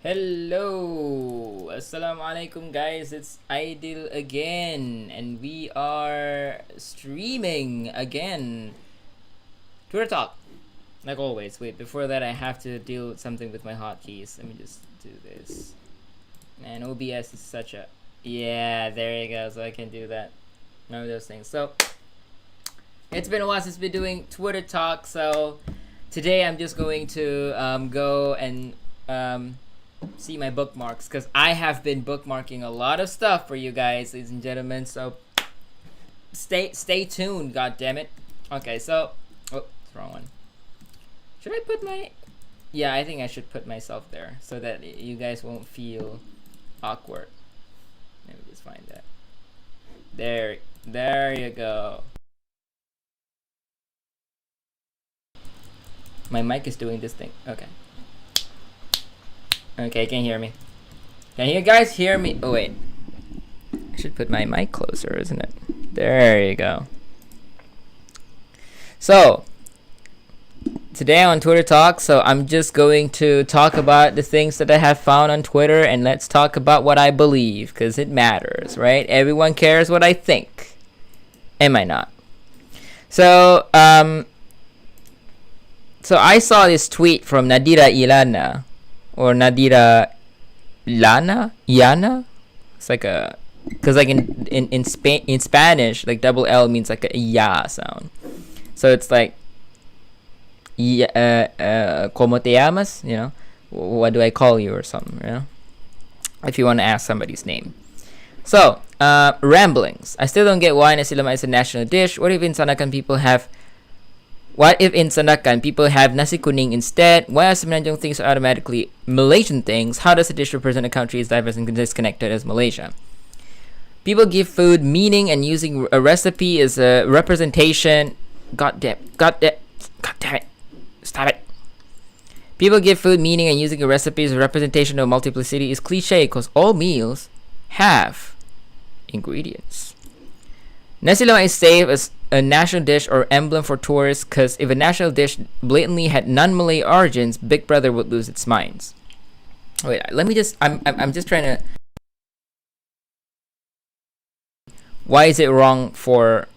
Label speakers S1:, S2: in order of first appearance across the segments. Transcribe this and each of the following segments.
S1: Hello, assalamu alaikum guys, it's Aidil again, and we are streaming again. Twitter Talk, like always. Wait, before that I have to deal with something with my hotkeys. Let me just do this. Man, OBS is such a... Yeah, there you go, so I can do that. None of those things. So, it's been a while since we've been doing Twitter Talk, so today I'm just going to go and... see my bookmarks, because I have been bookmarking a lot of stuff for you guys, ladies and gentlemen, so stay tuned, god damn it. Okay, so it's the wrong one. Should I put my... Yeah, I think I should put myself there so that you guys won't feel awkward. Let me just find that. There you go. My mic is doing this thing. Okay, can you hear me? Can you guys hear me? Oh, wait. I should put my mic closer, isn't it? There you go. So, today on Twitter Talk, so I'm just going to talk about the things that I have found on Twitter, and let's talk about what I believe, because it matters, right? Everyone cares what I think. Am I not? So, so I saw this tweet from Nadira Ilana. Or Nadira Yana. It's like a, because like in Spanish, like double L means like a ya sound. So it's like como te llamas, you know, what do I call you or something, you know, if you want to ask somebody's name. So ramblings. I still don't get why nasi lemak is a national dish. What if in Sandakan people have nasi kuning instead? Why are Semenanjung things automatically Malaysian things? How does a dish represent a country as diverse and disconnected as Malaysia? People give food meaning, and using a recipe is a representation. God damn it. Stop it. People give food meaning, and using a recipe as a representation of multiplicity is cliche because all meals have ingredients. Nasi lemak is safe as a national dish or emblem for tourists because if a national dish blatantly had non-Malay origins, Big Brother would lose its minds. Wait, let me just... I'm just trying to... Why is it wrong for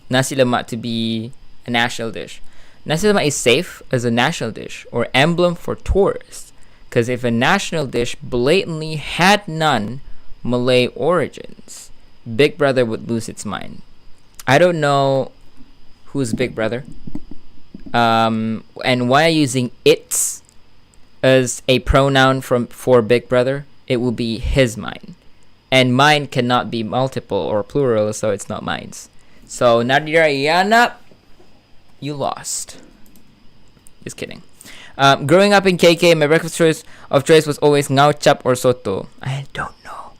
S1: nasi lemak to be a national dish? Nasi lemak is safe as a national dish or emblem for tourists because if a national dish blatantly had non-Malay origins, Big Brother would lose its mind. I don't know who's Big Brother. And why using its as a pronoun for Big Brother? It will be his mine. And mine cannot be multiple or plural, so it's not mine's. So Nadira Yana, you lost. Just kidding. Growing up in KK, my breakfast choice was always ngao chap or soto. I don't know.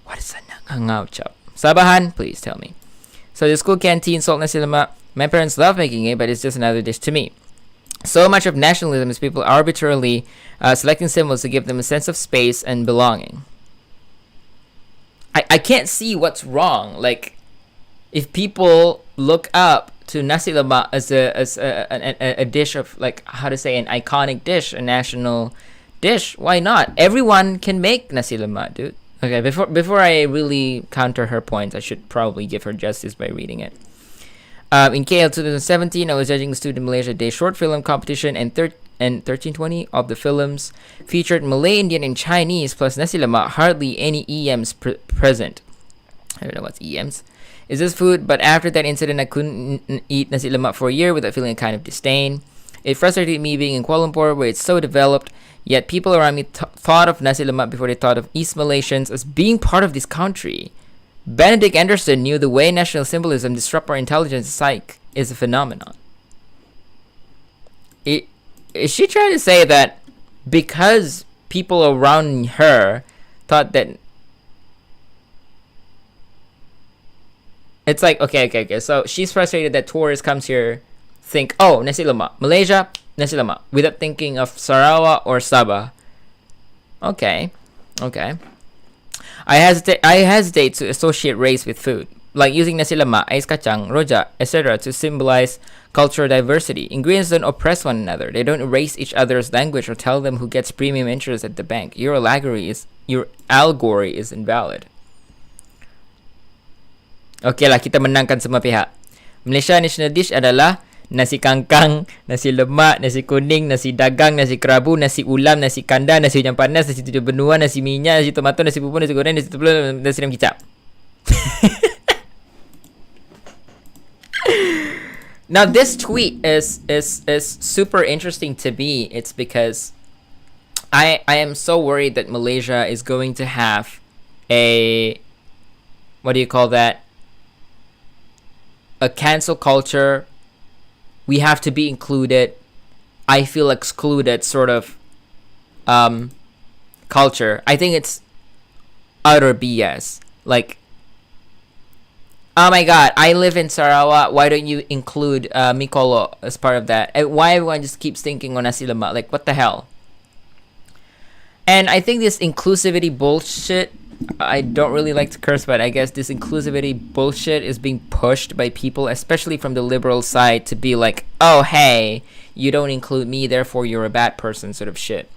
S1: What is a ngao chap? Sabahan, please tell me. So the school canteen, salt nasi lemak, my parents love making it, but it's just another dish to me. So much of nationalism is people arbitrarily selecting symbols to give them a sense of space and belonging. I can't see what's wrong. Like, if people look up to nasi lemak as a dish of, like, how to say, an iconic dish, a national dish, why not? Everyone can make nasi lemak, dude. Okay, before I really counter her points, I should probably give her justice by reading it. In KL 2017, I was judging the Student Malaysia Day short film competition, and 1320 of the films featured Malay, Indian, and Chinese plus nasi lemak. Hardly any EMs present. I don't know what's EMs. Is this food? But after that incident, I couldn't eat nasi lemak for a year without feeling a kind of disdain. It frustrated me being in Kuala Lumpur, where it's so developed. Yet people around me thought of nasi lemak before they thought of East Malaysians as being part of this country. Benedict Anderson knew the way national symbolism disrupt our intelligence psyche is a phenomenon. Is she trying to say that because people around her thought that... It's like, okay. So she's frustrated that tourists comes here, think, oh, nasi lemak. Malaysia, nasi lemak, without thinking of Sarawak or Sabah. Okay. I hesitate to associate race with food. like using nasi lemak, ais kacang, rojak, etc. to symbolize cultural diversity. Ingredients don't oppress one another. They don't erase each other's language or tell them who gets premium interest at the bank. Your allegory is invalid. Okay lah, kita menangkan semua pihak. Malaysia national dish adalah nasi kangkang, nasi lemak, nasi kuning, nasi dagang, nasi kerabu, nasi ulam, nasi kandar, nasi hujan panas, nasi tujuh benua, nasi minyak, nasi tomato, nasi bubur, nasi goreng, nasi telur, nasi ayam kicap. Now this tweet is super interesting to me. It's because I am so worried that Malaysia is going to have a, what do you call that? A cancel culture. We have to be included. I feel excluded sort of culture. I think it's utter BS. Like, oh my god, I live in Sarawak. Why don't you include Mikolo as part of that? And why everyone just keeps thinking on nasi lemak? Like, what the hell? And I think this inclusivity bullshit, I don't really like to curse, but I guess this inclusivity bullshit is being pushed by people, especially from the liberal side, to be like, oh, hey, you don't include me, therefore you're a bad person, sort of shit.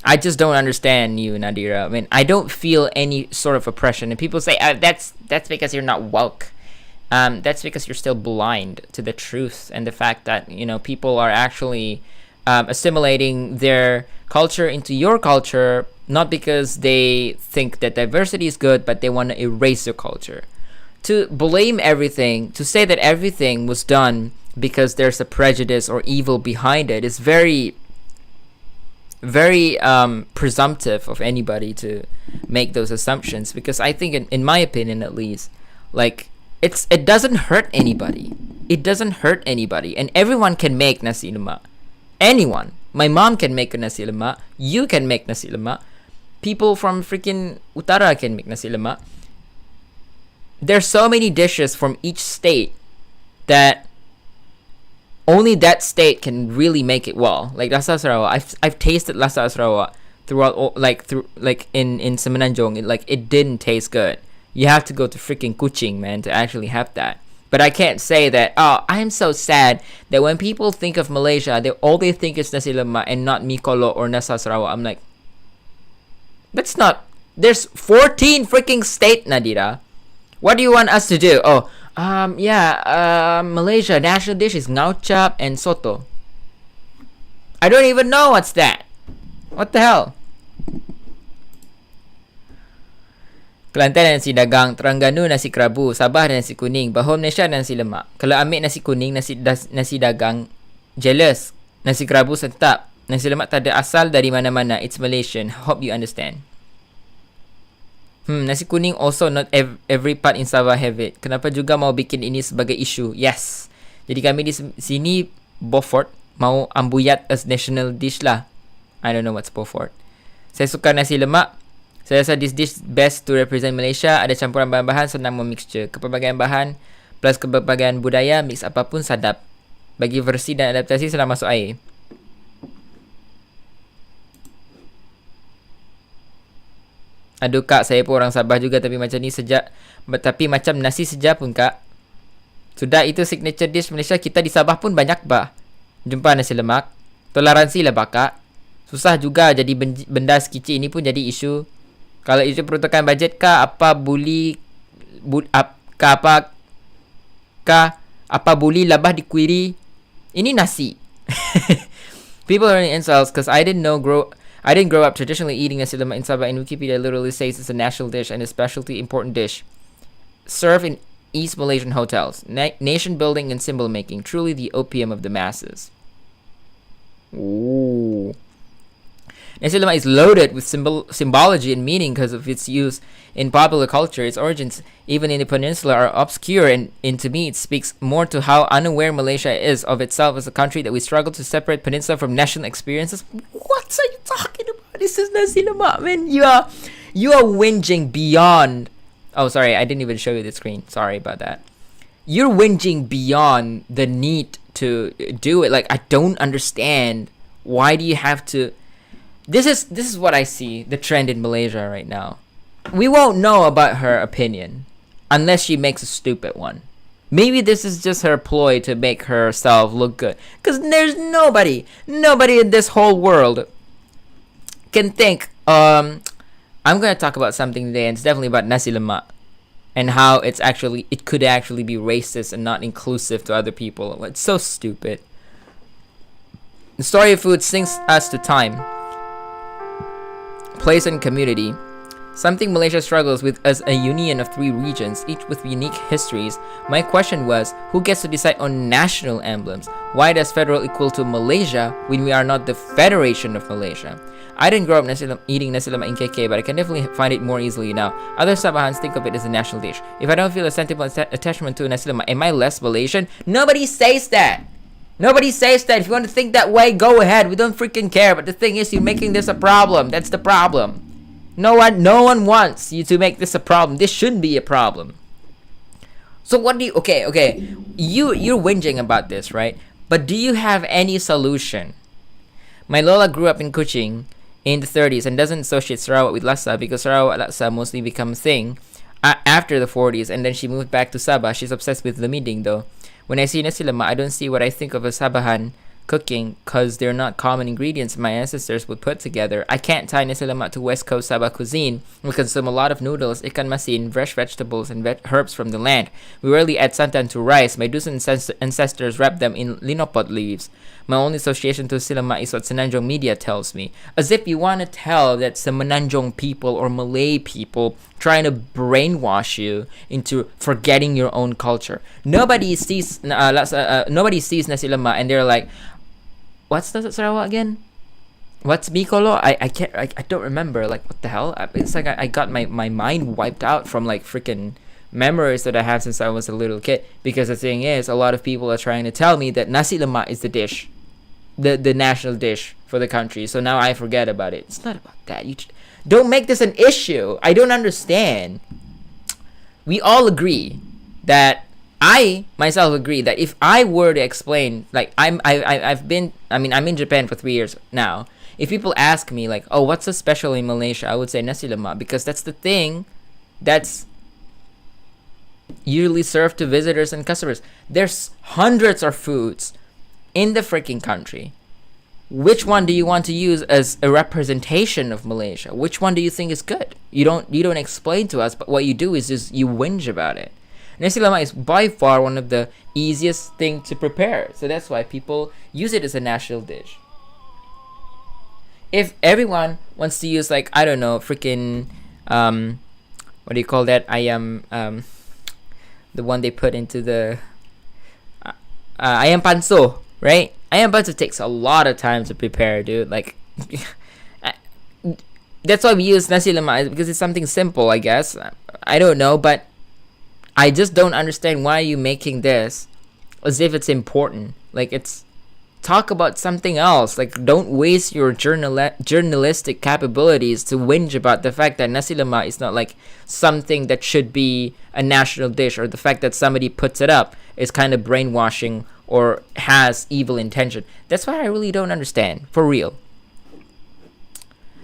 S1: I just don't understand you, Nadira. I mean, I don't feel any sort of oppression. And people say, that's because you're not woke. That's because you're still blind to the truth and the fact that, you know, people are actually assimilating their culture into your culture, not because they think that diversity is good, but they want to erase your culture. To blame everything, to say that everything was done because there's a prejudice or evil behind it is very, very presumptive of anybody to make those assumptions. Because I think, in my opinion at least, like, it doesn't hurt anybody. It doesn't hurt anybody. And everyone can make nasi lemak. Anyone. My mom can make a nasi lemak. You can make nasi lemak. People from freaking Utara can make nasi lemak. There's so many dishes from each state that only that state can really make it well. Like Lasa Sarawak, I've tasted Lasa Sarawak throughout, in Semenanjung. It didn't taste good. You have to go to freaking Kuching, man, to actually have that. But I can't say that, oh, I'm so sad that when people think of Malaysia, all they think is nasi lemak and not Mikolo or Nasa Sarawak. I'm like, that's not, there's 14 freaking state, Nadira. What do you want us to do? Oh, Malaysia national dish is ngau chap and soto. I don't even know what's that. What the hell? Kelantan nasi dagang, Terengganu nasi kerabu, Sabah nasi kuning, Bahawal Malaysia nasi lemak. Kalau ambil nasi kuning, nasi dagang, jealous. Nasi kerabu sedap. Nasi lemak tak ada asal dari mana-mana. It's Malaysian. Hope you understand. Nasi kuning also not every part in Sabah have it. Kenapa juga mau bikin ini sebagai isu? Yes. Jadi kami di sini, Beaufort, mau ambuyat as national dish lah. I don't know what's Beaufort. Saya suka nasi lemak. Saya rasa this dish best to represent Malaysia. Ada campuran bahan-bahan, senang memixture. Kepelbagaian bahan plus kepelbagaian budaya, mix apapun sadap. Bagi versi dan adaptasi, senang masuk air. Aduh kak, saya pun orang Sabah juga, tapi macam ni sejak, tapi macam nasi seja pun kak. Sudah, itu signature dish Malaysia. Kita di Sabah pun banyak bah jumpa nasi lemak. Toleransi lah bah kak. Susah juga jadi benda sekecil ini pun jadi isu. Kalau isu peruntukan bajet kah, apa bully apa bully labah di query. Ini nasi. People are in insults because I didn't grow up traditionally eating nasi lemak in Sabah, and Wikipedia literally says it's a national dish and a specialty important dish served in East Malaysian hotels. Nation building and symbol making, truly the opium of the masses. Ooh. Nasi lemak is loaded with symbology and meaning because of its use in popular culture. Its origins, even in the peninsula, are obscure, and to me it speaks more to how unaware Malaysia is of itself as a country that we struggle to separate peninsula from national experiences. What are you talking about? This is nasi lemak, man. You are whinging beyond. Oh, sorry, I didn't even show you the screen. Sorry about that. You're whinging beyond the need to do it. Like, I don't understand. Why do you have to? This is what I see, the trend in Malaysia right now. we won't know about her opinion unless she makes a stupid one. Maybe this is just her ploy to make herself look good. Because there's nobody in this whole world can think, I'm going to talk about something today, and it's definitely about nasi lemak. And how it could actually be racist and not inclusive to other people. It's so stupid. The story of food sinks us to time, place, and community. Something Malaysia struggles with as a union of 3 regions, each with unique histories. My question was, who gets to decide on national emblems? Why does federal equal to Malaysia when we are not the Federation of Malaysia? I didn't grow up eating nasi lemak in KK, but I can definitely find it more easily now. Other Sabahans think of it as a national dish. If I don't feel a sentimental attachment to nasi lemak, am I less Malaysian? Nobody says that! Nobody says that. If you want to think that way, go ahead. We don't freaking care. But the thing is, you're making this a problem. That's the problem. No one wants you to make this a problem. This shouldn't be a problem. So what do you... Okay. You're whinging about this, right? But do you have any solution? My Lola grew up in Kuching in the 30s and doesn't associate Sarawak with Lhasa because Sarawak Lhasa mostly become a thing after the 40s, and then she moved back to Sabah. She's obsessed with the meeting though. When I see nasi lemak, I don't see what I think of a Sabahan cooking because they're not common ingredients my ancestors would put together. I can't tie nasi lemak to West Coast Sabah cuisine. We consume a lot of noodles, ikan masin, fresh vegetables, and herbs from the land. We rarely add santan to rice. My Dusun ancestors wrap them in linopot leaves. My only association to nasi lemak is what Semenanjung media tells me. As if you want to tell that Semenanjung people or Malay people trying to brainwash you into forgetting your own culture. Nobody sees nasi lemak and they're like, what's the Sarawak again? What's Bicolo? I don't remember. Like, what the hell? It's like I got my mind wiped out from like freaking memories that I have since I was a little kid. Because the thing is, a lot of people are trying to tell me that nasi lemak is the dish, the national dish for the country. So now I forget about it. It's not about that. Don't make this an issue. I don't understand. We all agree that I myself agree that if I were to explain, like I'm in Japan for 3 years now. If people ask me like, oh, what's so special in Malaysia, I would say nasi lemak because that's the thing that's usually served to visitors and customers. There's hundreds of foods in the freaking country. Which one do you want to use as a representation of Malaysia? Which one do you think is good? You don't explain to us, but what you do is just you whinge about it. Nasi lemak is by far one of the easiest thing to prepare. So that's why people use it as a national dish. If everyone wants to use like, I don't know, freaking what do you call that? The one they put into the ayam panso, right? Ayam panso takes a lot of time to prepare, dude. Like that's why we use nasi lemak because it's something simple, I guess. I don't know, but I just don't understand why you making this as if it's important. Like, it's talk about something else. Like, don't waste your journalistic capabilities to whinge about the fact that nasi lemak is not like something that should be a national dish, or the fact that somebody puts it up is kind of brainwashing or has evil intention. That's why I really don't understand, for real.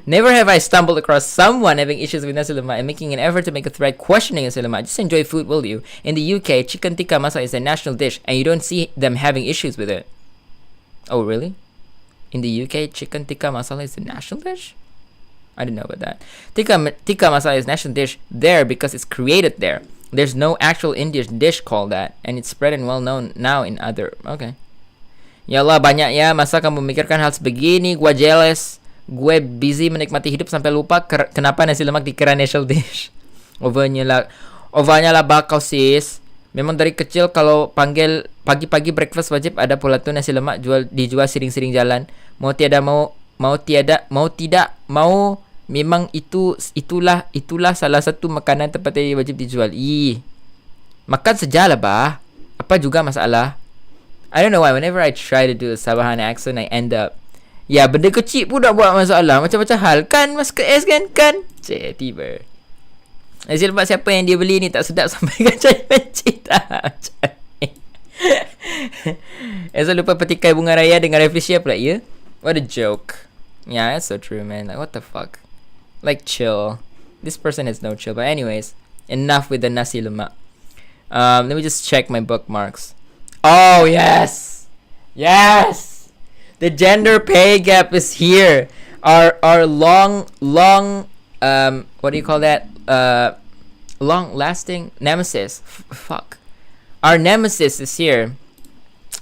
S1: Never have I stumbled across someone having issues with nasi lemak and making an effort to make a thread questioning nasi lemak. Just enjoy food, will you? In the UK, chicken tikka masala is a national dish and you don't see them having issues with it. Oh, really? In the UK, chicken tikka masala is a national dish? I didn't know about that. Tikka masala is national dish there because it's created there. There's no actual Indian dish called that, and it's spread and well known now in other... Okay. Ya Allah, banyak ya. Masa kamu memikirkan hal sebegini? Gua jealous. Gue busy menikmati hidup sampai lupa kenapa nasi lemak dikira national dish. Ovanya lah bakal sis. Memang dari kecil kalau panggil pagi-pagi breakfast wajib ada pula tuh nasi lemak dijual siring-siring jalan. Mau tidak mau memang itulah salah satu makanan tempat yang wajib dijual. Makan sejalah bah. Apa juga masalah? I don't know why whenever I try to do a Sabahan accent I end up ya, benda kecil pun dah buat masalah. Macam-macam hal. Kan, Mas KS kan? Cik, tiba. Nasi lemak siapa yang dia beli ni tak sedap sampai kacau mencita. Macam ni. Esok lupa petikai bunga raya dengan refleksi pula, ya? What a joke. Yeah, that's so true, man. Like, what the fuck? Like, chill. This person has no chill. But anyways, enough with the nasi lemak. Let me just check my bookmarks. Oh yes, yes. The gender pay gap is here. Our long what do you call that? Long lasting nemesis. Fuck. Our nemesis is here.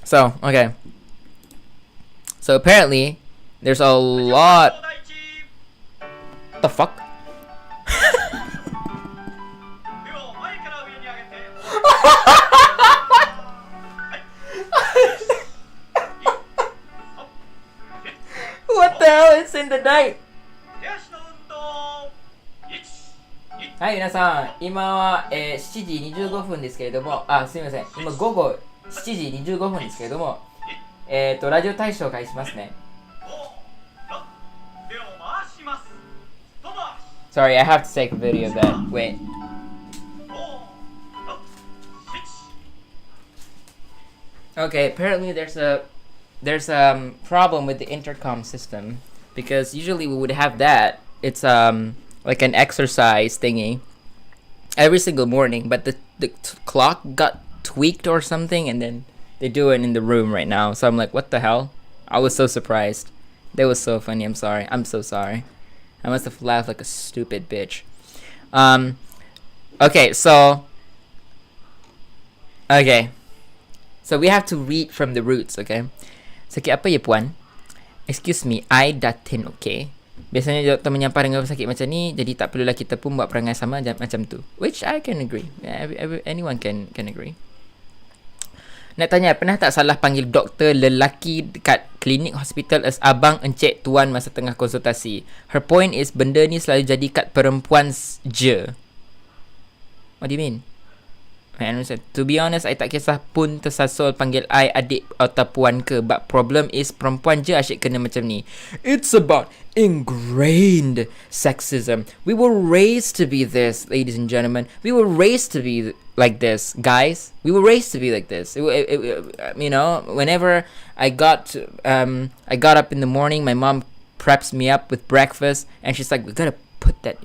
S1: So okay. So apparently, there's a lot. What the fuck? What the hell is in the night? はい、皆さん、今は、7時25分ですけれども、すみません、今午後7時25分ですけれども、ラジオ体操を開始しますね。Sorry, I have to take a video of that. Wait. Okay, apparently there's a problem with the intercom system because usually we would have that. It's like an exercise thingy every single morning, but the clock got tweaked or something, and then they do it in the room right now. So I'm like, what the hell? I was so surprised. That was so funny. I'm sorry. I'm so sorry. I must have laughed like a stupid bitch. Okay, so we have to read from the roots, okay? Sakit apa ya puan? Excuse me, I datin, okay? Biasanya doktor menyampaikan dengan sakit macam ni, jadi tak perlulah kita pun buat perangai sama macam tu. Which I can agree. Anyone can agree. Nak tanya, pernah tak salah panggil doktor lelaki dekat klinik hospital as abang, encik, tuan masa tengah konsultasi? Her point is, benda ni selalu jadi kat perempuan je. What do you mean? To be honest, I tak kisah pun tersasul panggil I adik atau puan ke. But problem is, perempuan je asyik kena macam ni. It's about ingrained sexism. We were raised to be this, ladies and gentlemen. We were raised to be like this, guys. We were raised to be like this. You know, whenever I got up in the morning, my mom preps me up with breakfast, and she's like, we gotta put that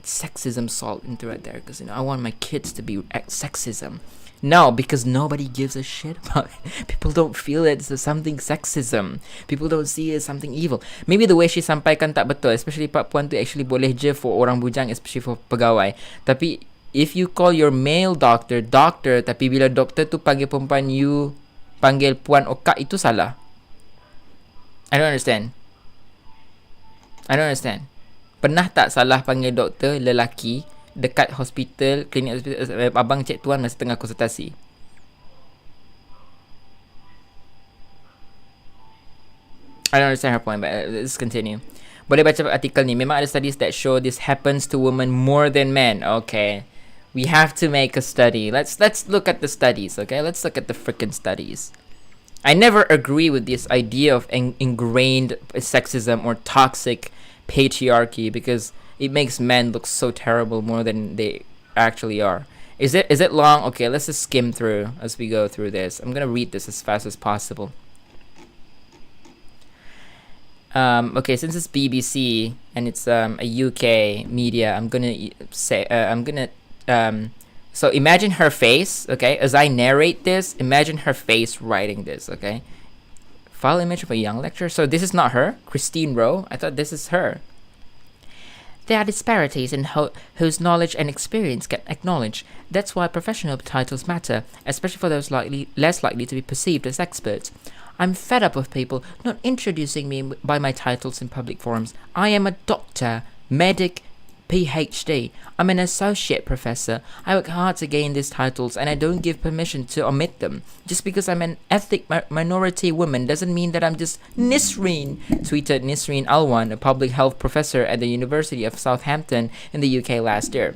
S1: sexism salt into it there, because I want my kids to be sexism. No, because nobody gives a shit about it. People don't feel it as something sexism. People don't see it as something evil. Maybe the way she sampaikan tak betul, especially Pak Puan tu actually boleh je for orang bujang, especially for pegawai. Tapi if you call your male doctor, tapi bila doktor tu panggil perempuan you panggil puan o kak, itu salah. I don't understand. Pernah tak salah panggil doktor lelaki dekat hospital, klinik hospital, abang, cik, tuan masa tengah konsultasi? I don't understand her point, but let's continue. Boleh baca artikel ni. Memang ada studies that show this happens to women more than men. Okay. We have to make a study. Let's look at the studies, okay? Let's look at the freaking studies. I never agree with this idea of ingrained sexism or toxic patriarchy, because it makes men look so terrible more than they actually are. Is it long? Okay, let's just skim through as we go through this. I'm gonna read this as fast as possible. Okay, since it's BBC and it's a UK media, so imagine her face, okay? As I narrate this, imagine her face writing this, okay? File image of a young lecturer. So this is not her, Christine Rowe. I thought this is her. There are disparities in whose knowledge and experience get acknowledged. That's why professional titles matter, especially for those less likely to be perceived as experts. I'm fed up with people not introducing me by my titles in public forums. I am a doctor, medic, PhD. I'm an associate professor. I work hard to gain these titles, and I don't give permission to omit them. Just because I'm an ethnic minority woman doesn't mean that I'm just Nisreen, tweeted Nisreen Alwan, a public health professor at the University of Southampton in the UK last year.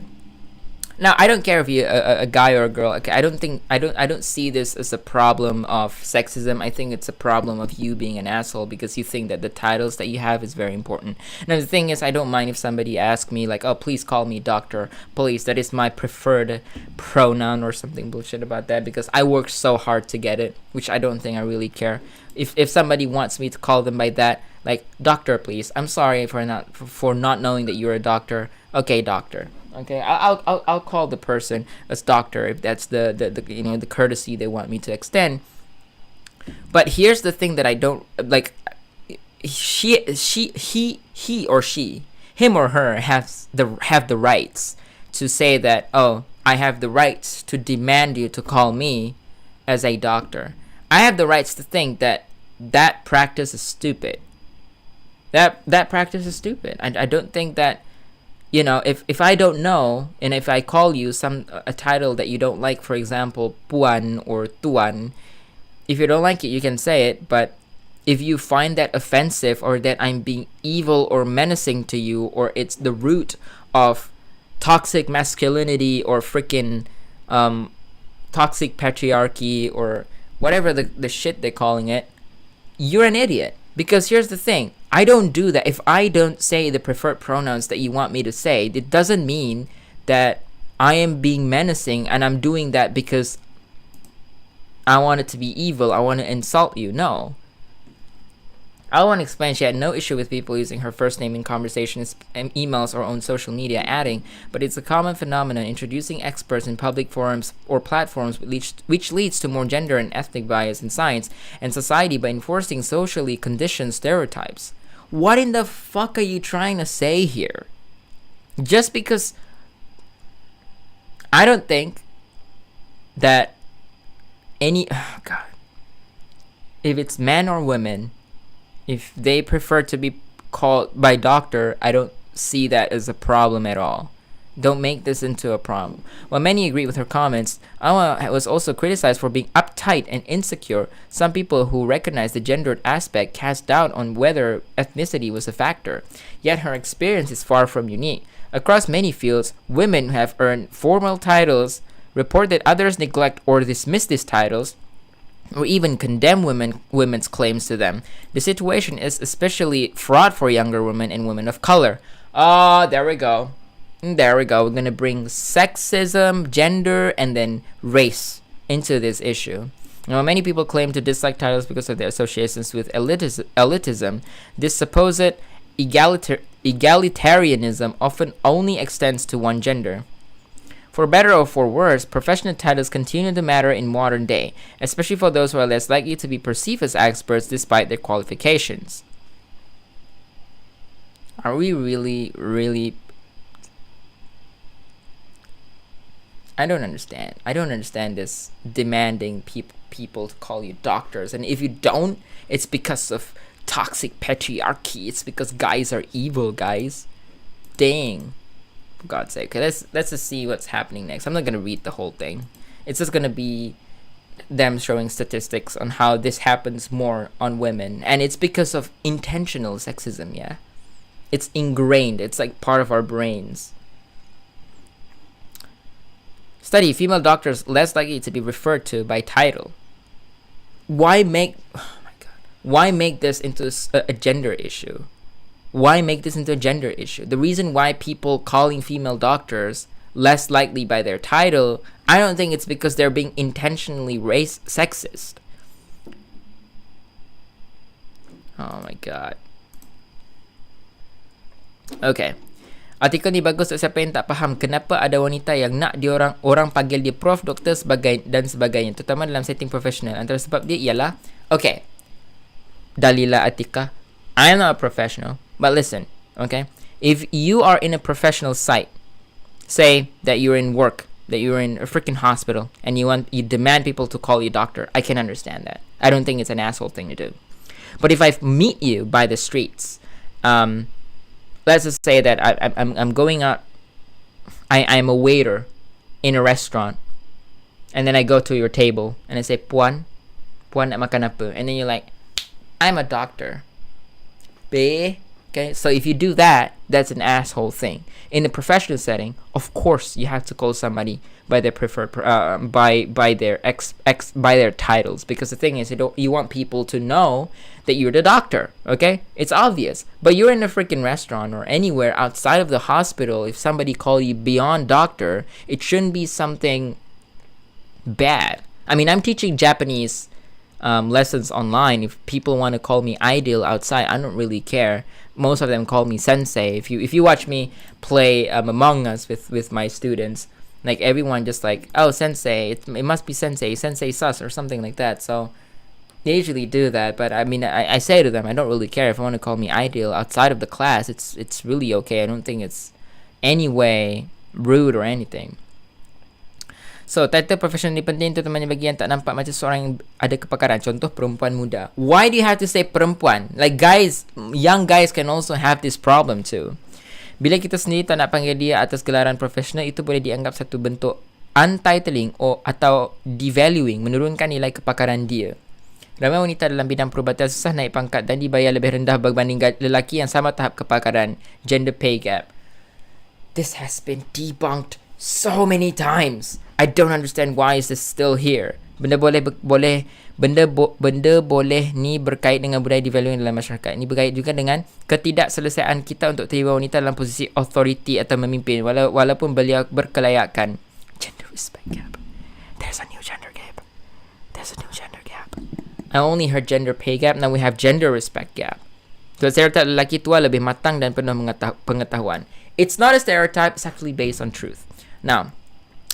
S1: Now, I don't care if you're a guy or a girl. Okay, I don't see this as a problem of sexism. I think it's a problem of you being an asshole because you think that the titles that you have is very important. Now, the thing is, I don't mind if somebody asks me like, "Oh, please call me doctor, please." That is my preferred pronoun or something bullshit about that, because I worked so hard to get it, which I don't think I really care. If somebody wants me to call them by that, like doctor, please. I'm sorry for not knowing that you're a doctor. Okay, doctor. Okay, I'll call the person as doctor if that's the the courtesy they want me to extend. But here's the thing that I don't like. He or she, him or her have the rights to say that, oh, I have the rights to demand you to call me as a doctor. I have the rights to think that that practice is stupid. That practice is stupid. I don't think that, if I don't know, and if I call you a title that you don't like, for example, puan or tuan, if you don't like it, you can say it. But if you find that offensive, or that I'm being evil or menacing to you, or it's the root of toxic masculinity or freaking toxic patriarchy or whatever the shit they're calling it, you're an idiot. Because here's the thing, I don't do that. If I don't say the preferred pronouns that you want me to say, it doesn't mean that I am being menacing and I'm doing that because I want it to be evil. I want to insult you. No. I want to explain she had no issue with people using her first name in conversations, emails, or on social media, adding, but it's a common phenomenon introducing experts in public forums or platforms which leads to more gender and ethnic bias in science and society by enforcing socially conditioned stereotypes. What in the fuck are you trying to say here? Just because I don't think that God, if it's men or women, if they prefer to be called by doctor, I don't see that as a problem at all. Don't make this into a problem. While many agree with her comments, Awa was also criticized for being uptight and insecure. Some people who recognize the gendered aspect cast doubt on whether ethnicity was a factor. Yet her experience is far from unique. Across many fields, women who have earned formal titles report that others neglect or dismiss these titles, or even condemn women's claims to them. The situation is especially fraught for younger women and women of color. Oh, there we go. We're gonna bring sexism, gender, and then race into this issue. Now, many people claim to dislike titles because of their associations with elitism. This supposed egalitarianism often only extends to one gender. For better or for worse, professional titles continue to matter in modern day, especially for those who are less likely to be perceived as experts despite their qualifications. Are we really... I don't understand. I don't understand this demanding people to call you doctors. And if you don't, it's because of toxic patriarchy. It's because guys are evil, guys. Dang. For God's sake. Okay, let's just see what's happening next. I'm not gonna read the whole thing. It's just gonna be them showing statistics on how this happens more on women, and it's because of intentional sexism. Yeah, it's ingrained. It's like part of our brains. Study: female doctors less likely to be referred to by title. Why make this into a gender issue? Why make this into a gender issue? The reason why people calling female doctors less likely by their title, I don't think it's because they're being intentionally sexist. Oh my god. Okay. Artikel ni bagus untuk siapa yang tak faham kenapa ada wanita yang nak orang panggil dia prof, doktor dan sebagainya, terutama dalam setting profesional. Antara sebab dia ialah, okay, Dalila Atika, I am not a professional. But listen, okay? If you are in a professional site, say that you're in work, that you're in a freaking hospital, and you demand people to call you doctor, I can understand that. I don't think it's an asshole thing to do. But if I meet you by the streets, let's just say that I'm going out, I'm a waiter in a restaurant, and then I go to your table and I say, Puan nak makan apa? And then you're like, I'm a doctor. Okay, so if you do that, that's an asshole thing. In a professional setting, of course, you have to call somebody by their preferred by their titles, because the thing is, you want people to know that you're the doctor. Okay, it's obvious. But you're in a freaking restaurant or anywhere outside of the hospital. If somebody call you beyond doctor, it shouldn't be something bad. I mean, I'm teaching Japanese lessons online. If people want to call me ideal outside, I don't really care. most of them call me sensei. If you watch me play Among Us with my students, like everyone just like, oh, sensei, it must be sensei sus or something like that. So they usually do that, but I mean, I say to them, I don't really care if you want to call me ideal outside of the class. It's really okay. I don't think it's any way rude or anything. So, title profession ni penting untuk teman yang bagian tak nampak macam seorang yang ada kepakaran. Contoh, perempuan muda. Why do you have to say perempuan? Like guys, young guys can also have this problem too. Bila kita sendiri tak nak panggil dia atas gelaran profesional, itu boleh dianggap satu bentuk untitling atau devaluing, menurunkan nilai kepakaran dia. Ramai wanita dalam bidang perubatan susah naik pangkat dan dibayar lebih rendah berbanding lelaki yang sama tahap kepakaran. Gender pay gap. This has been debunked so many times. I don't understand why is this still here. Benda boleh ni berkait dengan budaya devaluing dalam masyarakat. Ini berkait juga dengan ketidakselesaian kita untuk terima wanita dalam posisi authority atau memimpin walaupun beliau berkelayakan. Gender respect gap. There's a new gender gap. I only heard gender pay gap. Now we have gender respect gap. So stereotype lelaki tua lebih matang dan penuh pengetahuan. It's not a stereotype. It's actually based on truth. Now,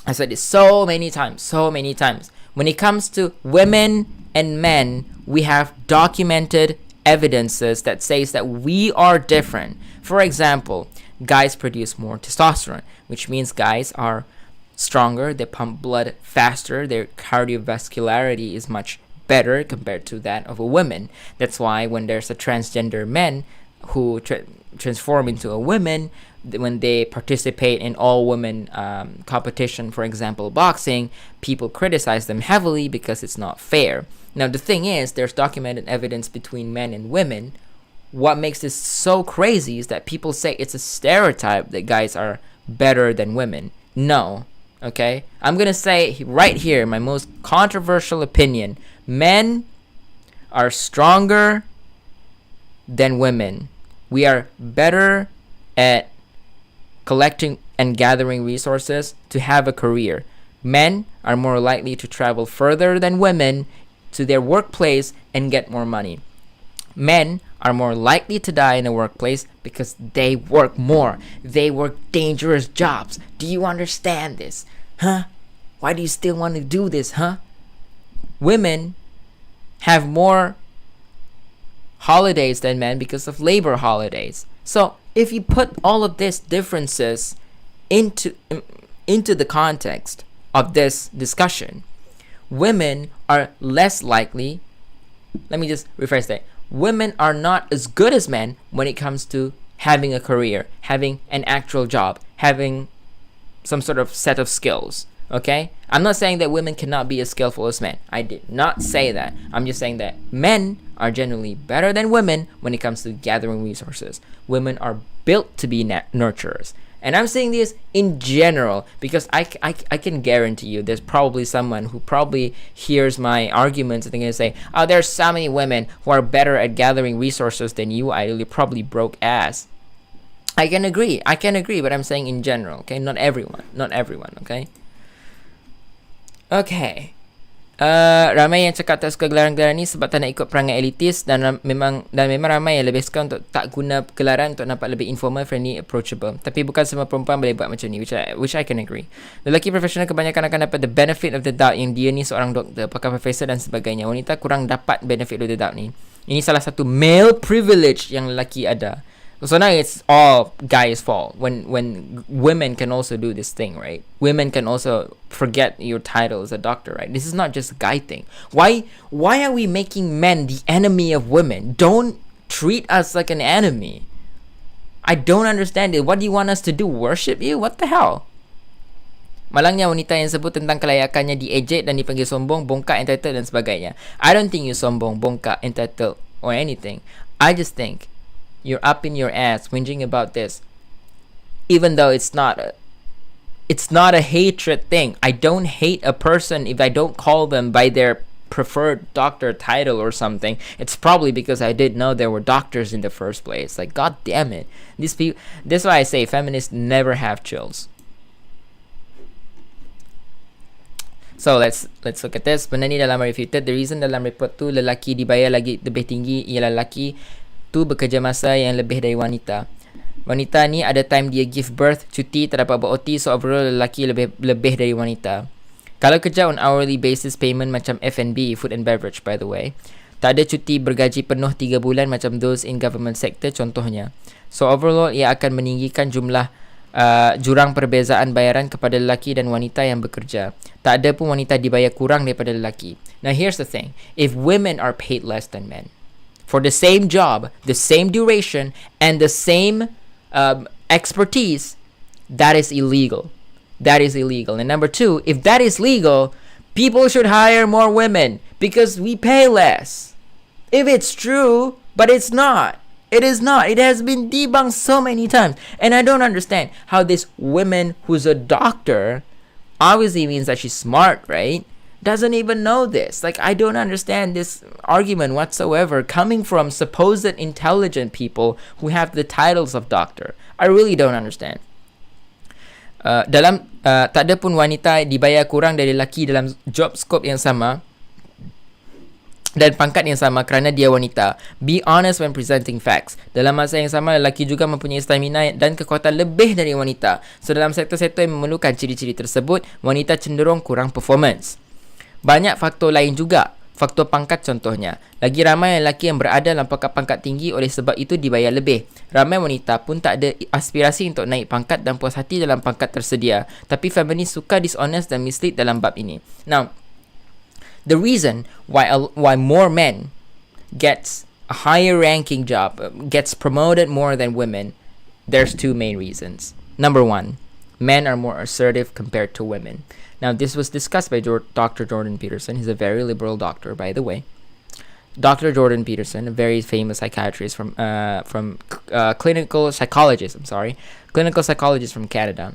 S1: I said this so many times. When it comes to women and men, we have documented evidences that says that we are different. For example, guys produce more testosterone, which means guys are stronger, they pump blood faster, their cardiovascularity is much better compared to that of a woman. That's why when there's a transgender men who transform into a woman, when they participate in all-women competition, for example, boxing, people criticize them heavily because it's not fair. Now, the thing is, there's documented evidence between men and women. What makes this so crazy is that people say it's a stereotype that guys are better than women. No, okay? I'm going to say right here, my most controversial opinion. Men are stronger than women. We are better at collecting and gathering resources to have a career. Men are more likely to travel further than women to their workplace and get more money. Men are more likely to die in the workplace because they work more. They work dangerous jobs. Do you understand this? Huh? Why do you still want to do this, huh? Women have more holidays than men because of labor holidays. So if you put all of these differences into the context of this discussion, women are less likely. Let me just rephrase that. Women are not as good as men when it comes to having a career, having an actual job, having some sort of set of skills. Okay? I'm not saying that women cannot be as skillful as men. I did not say that. I'm just saying that men are generally better than women when it comes to gathering resources. Women are built to be nurturers. And I'm saying this in general because I can guarantee you there's probably someone who probably hears my arguments and they're going to say, oh, there's so many women who are better at gathering resources than you. You're probably broke ass. I can agree, but I'm saying in general, okay? Not everyone, okay? Okay. Ramai yang cakap tak suka gelaran-gelaran ni sebab tak nak ikut perangai elitis dan memang ramai yang lebih suka untuk tak guna gelaran untuk nampak lebih informal, friendly, approachable. Tapi bukan semua perempuan boleh buat macam ni, which I can agree. Lelaki profesional kebanyakan akan dapat the benefit of the doubt yang dia ni seorang doktor, pakar profesor dan sebagainya. Wanita kurang dapat benefit of the doubt ni. Ini salah satu male privilege yang lelaki ada. So now it's all guys' fault when women can also do this thing, right? Women can also forget your title as a doctor, right? This is not just a guy thing. Why are we making men the enemy of women? Don't treat us like an enemy. I don't understand it. What do you want us to do? Worship you? What the hell? Malangnya wanita yang sebut tentang kelayakannya diejek dan dipanggil sombong, bongkak, entitled dan sebagainya. I don't think you sombong, bongkak, entitled or anything. I just think you're up in your ass whinging about this, even though it's not a hatred thing. I don't hate a person if I don't call them by their preferred doctor title or something. It's probably because I didn't know there were doctors in the first place. Like, god damn it, these people. This is why I say feminists never have chills. So let's look at this. Benda ni dalam refuted. The reason dalam report tu lelaki dibayar lagi lebih tinggi ialah lelaki waktu bekerja masa yang lebih dari wanita. Wanita ni ada time dia give birth, cuti, tak dapat buat OT, so overall lelaki lebih dari wanita. Kalau kerja on hourly basis payment macam F&B, food and beverage by the way, tak ada cuti bergaji penuh 3 bulan macam those in government sector contohnya. So overall ia akan meninggikan jumlah jurang perbezaan bayaran kepada lelaki dan wanita yang bekerja. Tak ada pun wanita dibayar kurang daripada lelaki. Now here's the thing. If women are paid less than men for the same job, the same duration, and the same expertise, that is illegal. That is illegal. And number two, if that is legal, people should hire more women because we pay less. If it's true, but it's not. It is not. It has been debunked so many times. And I don't understand how this woman who's a doctor obviously means that she's smart, right? Doesn't even know this. Like, I don't understand this argument whatsoever coming from supposed intelligent people who have the titles of doctor. I really don't understand. Tak ada pun wanita dibayar kurang dari lelaki dalam job scope yang sama dan pangkat yang sama kerana dia wanita. Be honest when presenting facts. Dalam masa yang sama, lelaki juga mempunyai stamina dan kekuatan lebih dari wanita. So, dalam sektor-sektor yang memerlukan ciri-ciri tersebut, wanita cenderung kurang performance. Banyak faktor lain juga. Faktor pangkat contohnya. Lagi ramai lelaki yang berada dalam pangkat tinggi, oleh sebab itu dibayar lebih. Ramai wanita pun tak ada aspirasi untuk naik pangkat dan puas hati dalam pangkat tersedia. Tapi feminis suka dishonest dan mislead dalam bab ini. Now, the reason why more men gets a higher ranking job, gets promoted more than women, there's two main reasons. Number one, men are more assertive compared to women. Now, this was discussed by Dr. Jordan Peterson. He's a very liberal doctor, by the way. Dr. Jordan Peterson, a very famous psychiatrist from clinical psychologist from Canada,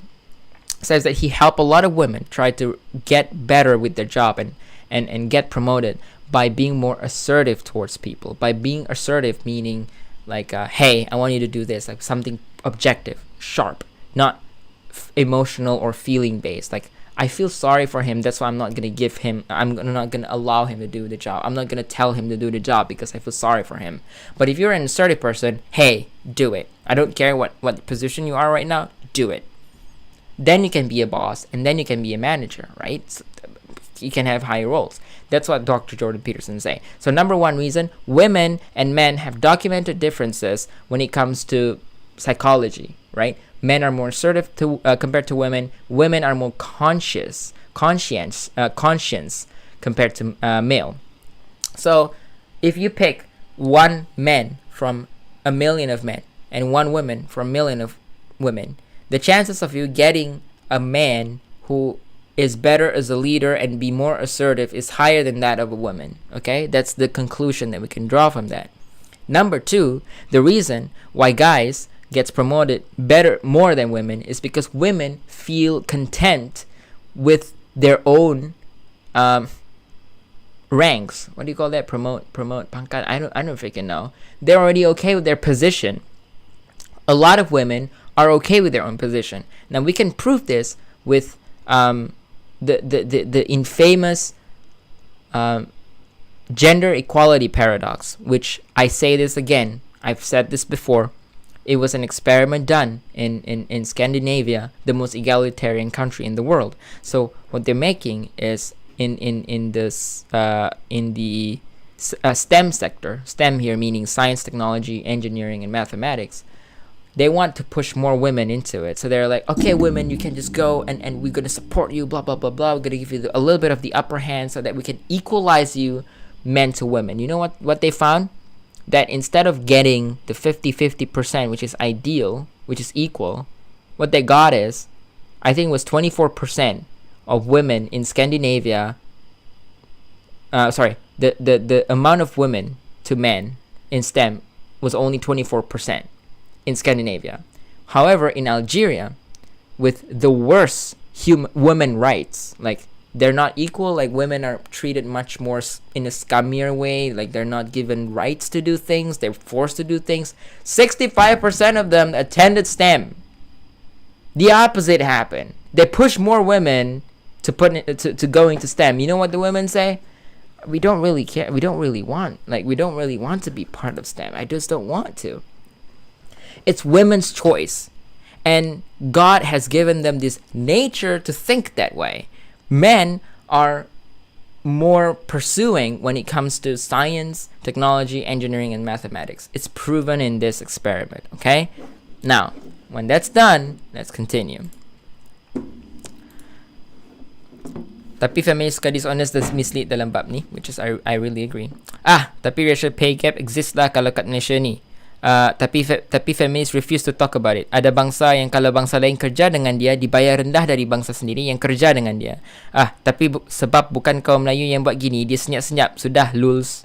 S1: says that he helped a lot of women try to get better with their job and get promoted by being more assertive towards people. By being assertive meaning like, hey, I want you to do this, like something objective, sharp, not emotional or feeling based. Like, I feel sorry for him, that's why I'm not going to allow him to do the job. I'm not going to tell him to do the job because I feel sorry for him. But if you're an assertive person, hey, do it. I don't care what position you are right now, do it. Then you can be a boss, and then you can be a manager, right? So, you can have higher roles. That's what Dr. Jordan Peterson say. So number one reason, women and men have documented differences when it comes to psychology, right? Men are more assertive compared to women. Women are more conscious compared to male. So if you pick one man from a million of men and one woman from a million of women, the chances of you getting a man who is better as a leader and be more assertive is higher than that of a woman. Okay, that's the conclusion that we can draw from that. Number two, the reason why guys gets promoted more than women is because women feel content with their own ranks. What do you call that? Promote pangkat. I don't freaking know. They're already okay with their position. A lot of women are okay with their own position. Now we can prove this with the infamous gender equality paradox, which I say this again. I've said this before. It was an experiment done in Scandinavia, the most egalitarian country in the world. So what they're making is in the STEM sector, STEM here meaning science, technology, engineering, and mathematics. They want to push more women into it. So they're like, okay, women, you can just go and we're going to support you, blah, blah, blah, blah. We're going to give you a little bit of the upper hand so that we can equalize you men to women. You know what they found? That instead of getting the 50-50%, which is ideal, which is equal, what they got is, I think it was 24% of women in Scandinavia. The amount of women to men in STEM was only 24% in Scandinavia. However, in Algeria, with the worst women rights, like they're not equal, like women are treated much more in a scummier way, like they're not given rights to do things, they're forced to do things. 65% of them attended STEM. The opposite happened. They push more women to go into STEM. You know what the women say? we don't really care. We don't really want to be part of STEM. I just don't want to. It's women's choice. And God has given them this nature to think that way. Men are more pursuing when it comes to science, technology, engineering, and mathematics. It's proven in this experiment, okay? Now, when that's done, let's continue. Tapi feminist ka dishonest dan mislead dalam bab ni, which is I really agree. Tapi racial pay gap exist lah kalau kat Malaysia ni. Tapi feminist refuse to talk about it. Ada bangsa yang kalau bangsa lain kerja dengan dia, dibayar rendah dari bangsa sendiri yang kerja dengan dia. Tapi sebab bukan kaum Melayu yang buat gini, dia senyap-senyap. Sudah, lulz.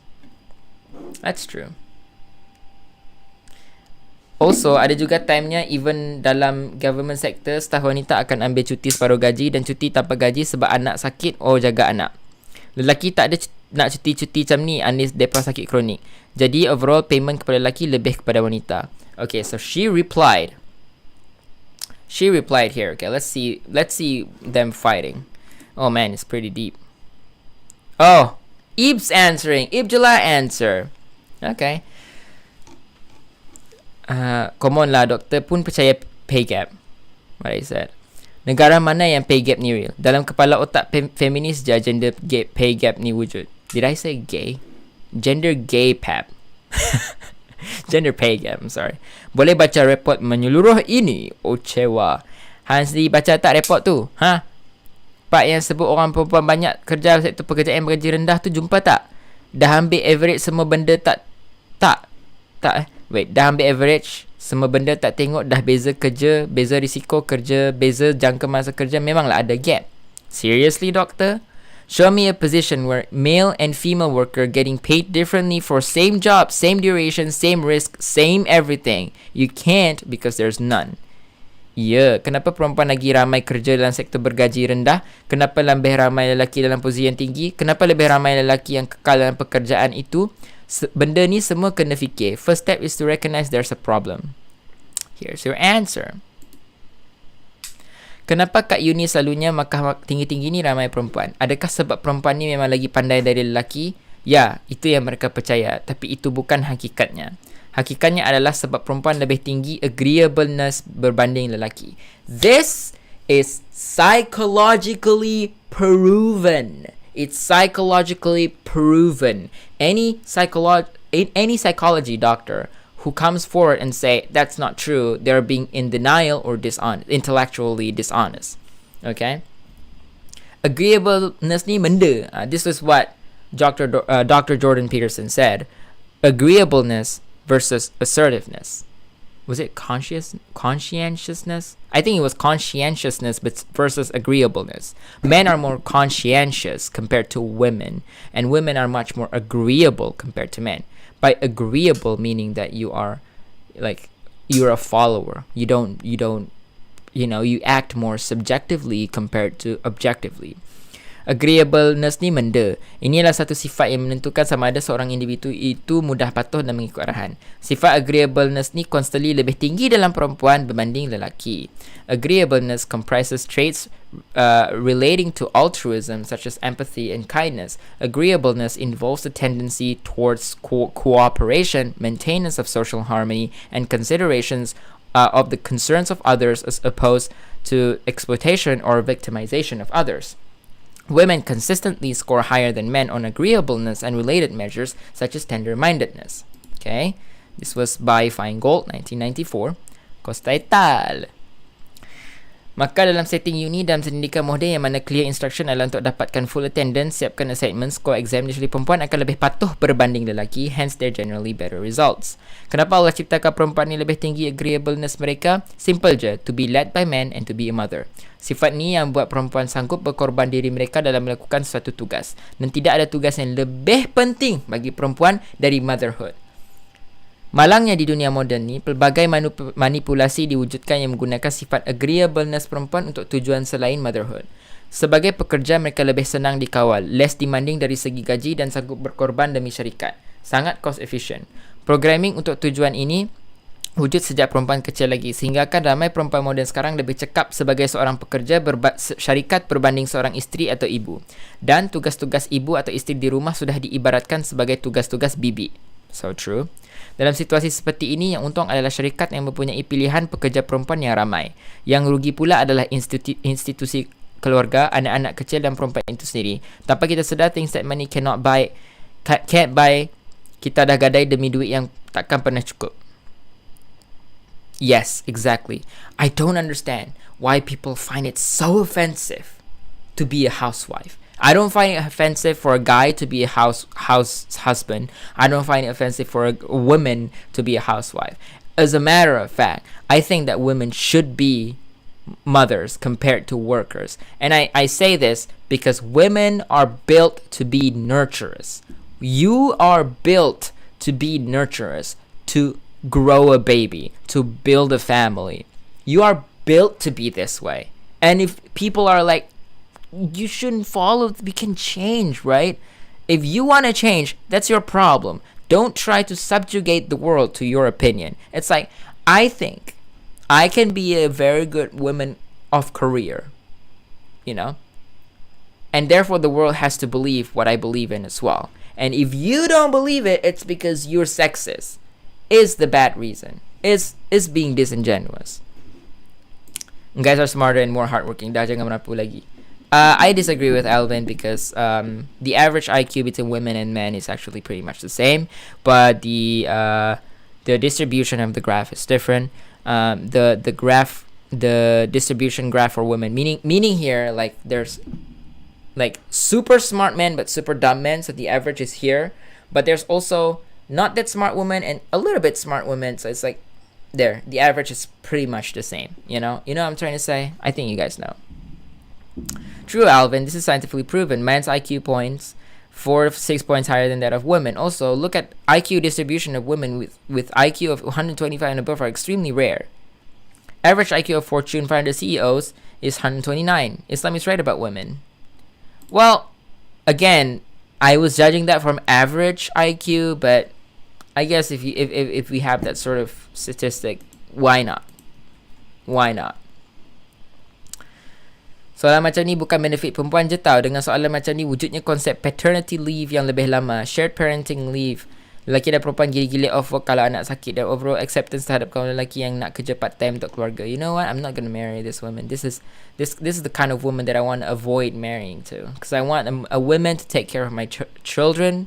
S1: That's true. Also, ada juga timenya even dalam government sector, staf wanita akan ambil cuti separuh gaji dan cuti tanpa gaji sebab anak sakit or jaga anak. Lelaki tak ada nak cuti-cuti macam ni unless mereka sakit kronik. Jadi overall payment kepada lelaki lebih kepada wanita. Okay, so she replied here. Okay, let's see them fighting. Oh man, it's pretty deep. Oh, Ib's answering. Ibjala answer. Okay. Come on lah, doktor pun percaya pay gap. What I said. Negara mana yang pay gap ni real? Dalam kepala otak feminis je gender pay gap ni wujud. Did I say gay? Gender gay pap. Gender pay gap, I'm sorry. Boleh baca report menyeluruh ini. Oh cewa. Hans baca tak report tu? Pak yang sebut orang perempuan banyak kerja sektor pekerjaan bergaji rendah tu jumpa tak? Dah ambil average semua benda tak? Dah ambil average semua benda tak tengok dah beza kerja, beza risiko kerja, beza jangka masa kerja, memanglah ada gap. Seriously, doctor? Show me a position where male and female worker getting paid differently for same job, same duration, same risk, same everything. You can't because there's none. Kenapa perempuan lagi ramai kerja dalam sektor bergaji rendah? Kenapa lebih ramai lelaki dalam posisi yang tinggi? Kenapa lebih ramai lelaki yang kekal dalam pekerjaan itu? Benda ni semua kena fikir. First step is to recognize there's a problem. Here's your answer. Kenapa kat uni selalunya makah tinggi-tinggi ni ramai perempuan? Adakah sebab perempuan ni memang lagi pandai dari lelaki? Ya, itu yang mereka percaya. Tapi itu bukan hakikatnya. Hakikatnya adalah sebab perempuan lebih tinggi agreeableness berbanding lelaki. This is psychologically proven. It's psychologically proven. Any psychology doctor who comes forward and say that's not true, they're being in denial or intellectually dishonest. Okay? Agreeableness ni benda. This is what Dr. Jordan Peterson said. Agreeableness versus assertiveness. Was it conscientiousness? I think it was conscientiousness versus agreeableness. Men are more conscientious compared to women, and women are much more agreeable compared to men. By agreeable meaning that you're a follower. You act more subjectively compared to objectively. Agreeableness ni benda. Inilah satu sifat yang menentukan sama ada seorang individu itu mudah patuh dan mengikut arahan. Sifat agreeableness ni constantly lebih tinggi dalam perempuan berbanding lelaki. Agreeableness comprises traits relating to altruism such as empathy and kindness. Agreeableness involves a tendency towards cooperation, maintenance of social harmony, and considerations of the concerns of others as opposed to exploitation or victimization of others. Women consistently score higher than men on agreeableness and related measures such as tender-mindedness. Okay, this was by Feingold, 1994. Costa et al. Maka dalam setting uni dalam pendidikan moden yang mana clear instruction adalah untuk dapatkan full attendance, siapkan assignment, score exam, usually perempuan akan lebih patuh berbanding lelaki, hence they're generally better results. Kenapa Allah ciptakan perempuan ni lebih tinggi agreeableness mereka? Simple je, to be led by men and to be a mother. Sifat ni yang buat perempuan sanggup berkorban diri mereka dalam melakukan suatu tugas. Dan tidak ada tugas yang lebih penting bagi perempuan dari motherhood. Malangnya di dunia moden ni, pelbagai manipulasi diwujudkan yang menggunakan sifat agreeableness perempuan untuk tujuan selain motherhood. Sebagai pekerja, mereka lebih senang dikawal, less demanding dari segi gaji dan sanggup berkorban demi syarikat. Sangat cost efficient. Programming untuk tujuan ini wujud sejak perempuan kecil lagi, sehingga kan ramai perempuan moden sekarang lebih cekap sebagai seorang pekerja syarikat berbanding seorang isteri atau ibu, dan tugas-tugas ibu atau isteri di rumah sudah diibaratkan sebagai tugas-tugas bibi. So true. Dalam situasi seperti ini, yang untung adalah syarikat yang mempunyai pilihan pekerja perempuan yang ramai. Yang rugi pula adalah institusi keluarga, anak-anak kecil dan perempuan itu sendiri. Tanpa kita sedar, things that money can't buy, kita dah gadai demi duit yang takkan pernah cukup. Yes, exactly. I don't understand why people find it so offensive to be a housewife. I don't find it offensive for a guy to be a house husband. I don't find it offensive for a woman to be a housewife. As a matter of fact, I think that women should be mothers compared to workers. And I say this because women are built to be nurturers. You are built to be nurturers, to grow a baby, to build a family. You are built to be this way. And if people are like, you shouldn't follow, we can change, right? If you want to change, that's your problem. Don't try to subjugate the world to your opinion. It's like, I think I can be a very good woman of career, you know? And therefore the world has to believe what I believe in as well. And if you don't believe it, it's because you're sexist. Is the bad reason. Is being disingenuous. Guys are smarter and more hardworking. Dah jangan merapu lagi. I disagree with Alvin because the average IQ between women and men is actually pretty much the same, but the distribution of the graph is different. The distribution graph for women, meaning here, like there's like super smart men but super dumb men, so the average is here, but there's also not that smart women and a little bit smart women, so it's like there, the average is pretty much the same. You know what I'm trying to say? I think you guys know. True, Alvin, this is scientifically proven. Men's IQ points 4 to 6 points higher than that of women. Also, look at IQ distribution of women with IQ of 125 and above are extremely rare. Average IQ of Fortune 500 CEOs is 129. Islam is right about women. Well, again, I was judging that from average IQ, but I guess if we have that sort of statistic, why not? Why not? Soalan macam ni bukan benefit perempuan je tau. Dengan soalan macam ni, wujudnya konsep paternity leave yang lebih lama, shared parenting leave, lelaki dan perempuan gila-gila off work kalau anak sakit, dan overall acceptance terhadap kaum lelaki yang nak kerja part time untuk keluarga. You know what? I'm not gonna marry this woman. This is the kind of woman that I want to avoid marrying to, because I want a woman to take care of my children,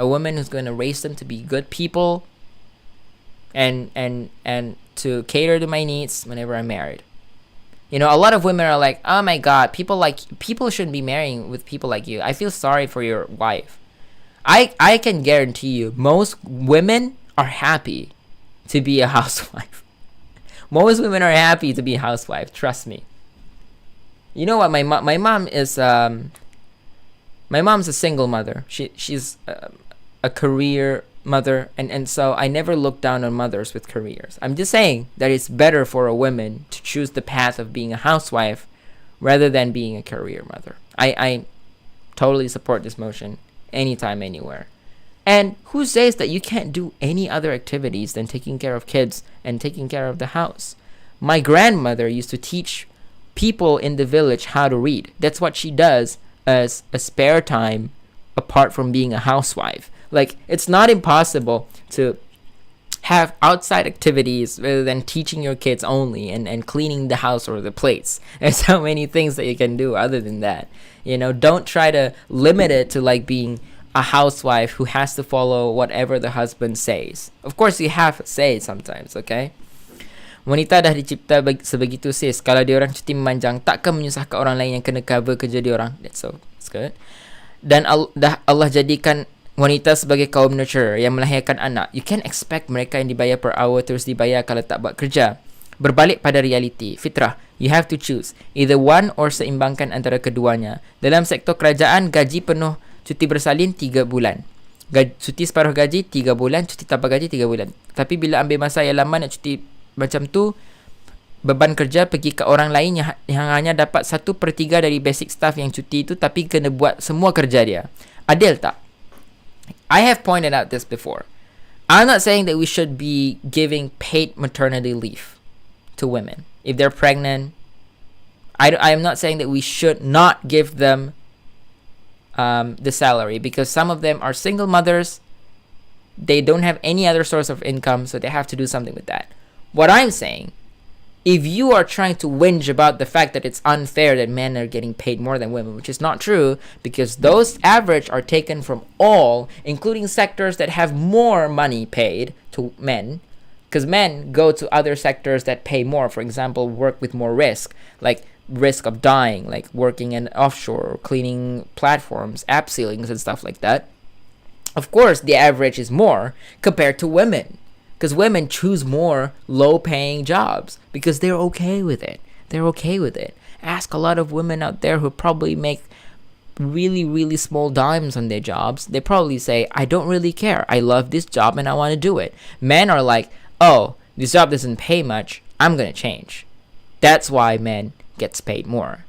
S1: a woman who's going to raise them to be good people, and to cater to my needs whenever I'm married. You know, a lot of women are like, oh my god, people shouldn't be marrying with people like you. I feel sorry for your wife. I can guarantee you, most women are happy to be a housewife. Most women are happy to be a housewife. Trust me. You know what? My mom is my mom's a single mother. She's a career mother, and so I never look down on mothers with careers. I'm just saying that it's better for a woman to choose the path of being a housewife rather than being a career mother. I totally support this motion anytime, anywhere. And who says that you can't do any other activities than taking care of kids and taking care of the house? My grandmother used to teach people in the village how to read. That's what she does as a spare time apart from being a housewife. Like, it's not impossible to have outside activities rather than teaching your kids only and cleaning the house or the plates. There's so many things that you can do other than that. You know, don't try to limit it to like being a housewife who has to follow whatever the husband says. Of course, you have to say it sometimes, okay? Wanita dah dicipta sebegitu sis. Kalau diorang cuti memanjang, takkan menyusahkan orang lain yang kena cover kerja diorang. That's good. Dan Allah jadikan wanita sebagai kaum nurturer yang melahirkan anak. You can't expect mereka yang dibayar per hour terus dibayar kalau tak buat kerja. Berbalik pada realiti, fitrah. You have to choose either one or seimbangkan antara keduanya. Dalam sektor kerajaan, gaji penuh cuti bersalin 3 bulan. Cuti separuh gaji 3 bulan, cuti tanpa gaji 3 bulan. Tapi bila ambil masa yang lama nak cuti macam tu, beban kerja pergi ke orang lain yang hanya dapat 1/3 dari basic staff yang cuti itu, tapi kena buat semua kerja dia. Adil tak? I have pointed out this before. I'm not saying that we should be giving paid maternity leave to women if they're pregnant. I'm not saying that we should not give them the salary, because some of them are single mothers. They don't have any other source of income, so they have to do something with that. What I'm saying, if you are trying to whinge about the fact that it's unfair that men are getting paid more than women, which is not true, because those average are taken from all, including sectors that have more money paid to men, because men go to other sectors that pay more. For example, work with more risk, like risk of dying, like working in offshore or cleaning platforms, app ceilings and stuff like that. Of course, the average is more compared to women, because women choose more low-paying jobs because they're okay with it. They're okay with it. Ask a lot of women out there who probably make really, really small dimes on their jobs. They probably say, I don't really care. I love this job and I want to do it. Men are like, oh, this job doesn't pay much. I'm going to change. That's why men gets paid more.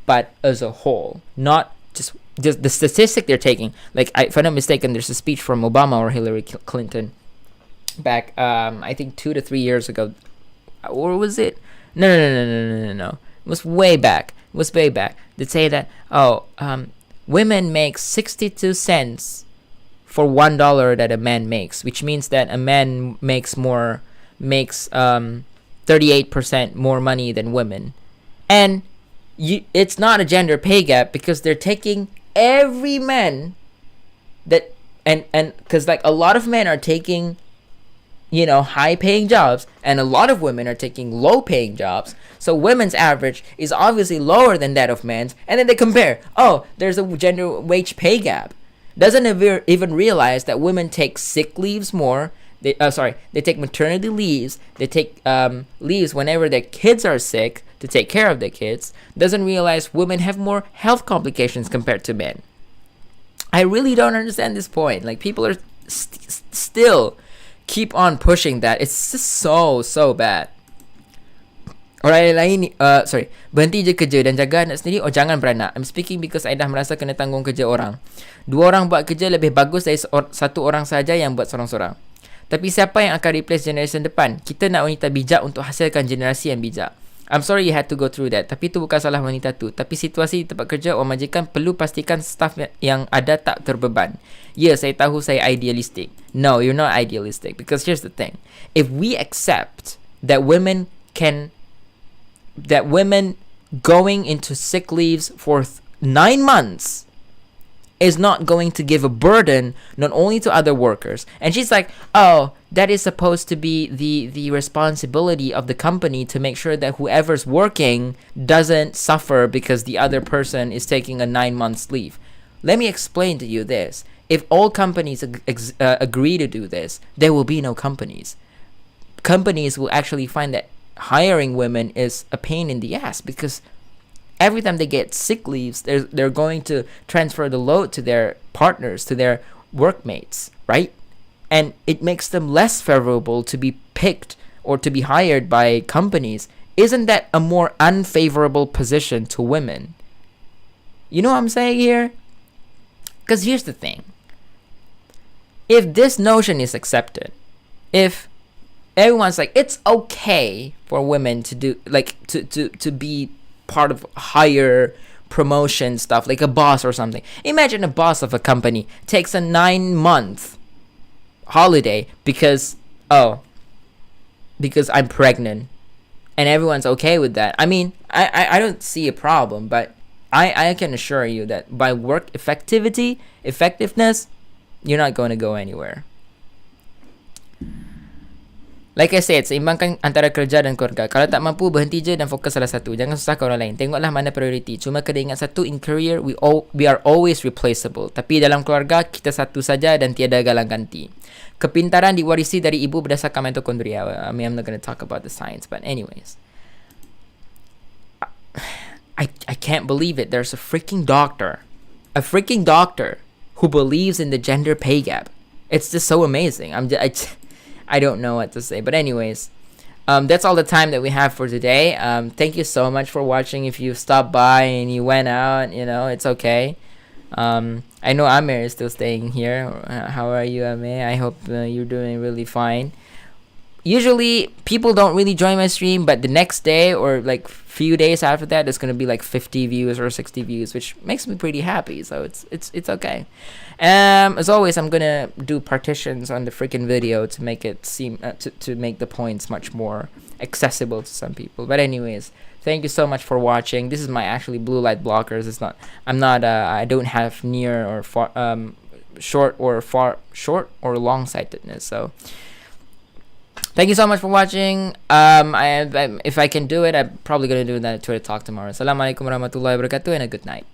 S1: But as a whole, not just the statistic they're taking. Like, if I'm not mistaken, there's a speech from Obama or Hillary Clinton back, I think 2 to 3 years ago. Or was it? No. It was way back. They say that, women make 62 cents for $1 that a man makes, which means that a man makes 38% more money than women. And it's not a gender pay gap, because they're taking every man that, and because like a lot of men are taking, high paying jobs, and a lot of women are taking low paying jobs. So women's average is obviously lower than that of men's, and then they compare, there's a gender wage pay gap. Doesn't even realize that women take sick leaves more. They take maternity leaves. They take leaves whenever their kids are sick to take care of their kids. Doesn't realize women have more health complications compared to men. I really don't understand this point. Like, people are still keep on pushing that. It's just so bad. Orang lain berhenti je kerja dan jaga anak sendiri, jangan beranak. I'm speaking because I dah merasa kena tanggung kerja orang. 2 orang buat kerja lebih bagus dari 1 orang saja yang buat sorang-sorang. Tapi siapa yang akan replace generation depan? Kita nak wanita bijak untuk hasilkan generasi yang bijak. I'm sorry you had to go through that. Tapi itu bukan salah wanita tu. Tapi situasi di tempat kerja orang majikan perlu pastikan staff yang ada tak terbeban. Ya, saya tahu saya idealistic. No, you're not idealistic. Because here's the thing. If we accept that women going into sick leaves for 9 months is not going to give a burden not only to other workers. And she's like, that is supposed to be the responsibility of the company to make sure that whoever's working doesn't suffer because the other person is taking a 9 months leave. Let me explain to you this. If all companies agree to do this, there will be no companies. Companies will actually find that hiring women is a pain in the ass, because every time they get sick leaves, they're going to transfer the load to their partners, to their workmates, right? And it makes them less favorable to be picked or to be hired by companies. Isn't that a more unfavorable position to women? You know what I'm saying here? Because here's the thing. If this notion is accepted, if everyone's like, it's okay for women to do, like, to be part of higher promotion stuff, like a boss or something. Imagine a boss of a company takes a 9-month holiday because I'm pregnant, and everyone's okay with that. I mean, I don't see a problem, but I can assure you that by work effectiveness, you're not going to go anywhere. Like I said, seimbangkan antara kerja dan keluarga. Kalau tak mampu, berhenti je dan fokus salah satu. Jangan susahkan orang lain. Tengoklah mana prioriti. Cuma kena ingat satu, in career, we are always replaceable. Tapi dalam keluarga, kita satu saja dan tiada galang ganti. Kepintaran diwarisi dari ibu berdasarkan mitokondria. I mean, I'm not going to talk about the science, but anyways. I can't believe it. There's a freaking doctor who believes in the gender pay gap. It's just so amazing. I don't know what to say. But anyways, that's all the time that we have for today. Thank you so much for watching. If you stopped by and you went out, it's okay. I know Amir is still staying here. How are you, Amir? I hope you're doing really fine. Usually people don't really join my stream, but the next day or like few days after that, it's gonna be like 50 views or 60 views, which makes me pretty happy. So it's okay. As always, I'm gonna do partitions on the freaking video to make it seem to make the points much more accessible to some people. But anyways, thank you so much for watching. This is my actually blue light blockers. I don't have near or far short or long sightedness. So thank you so much for watching. If I can do it, I'm probably gonna do that Twitter talk tomorrow. Assalamualaikum warahmatullahi wabarakatuh, and a good night.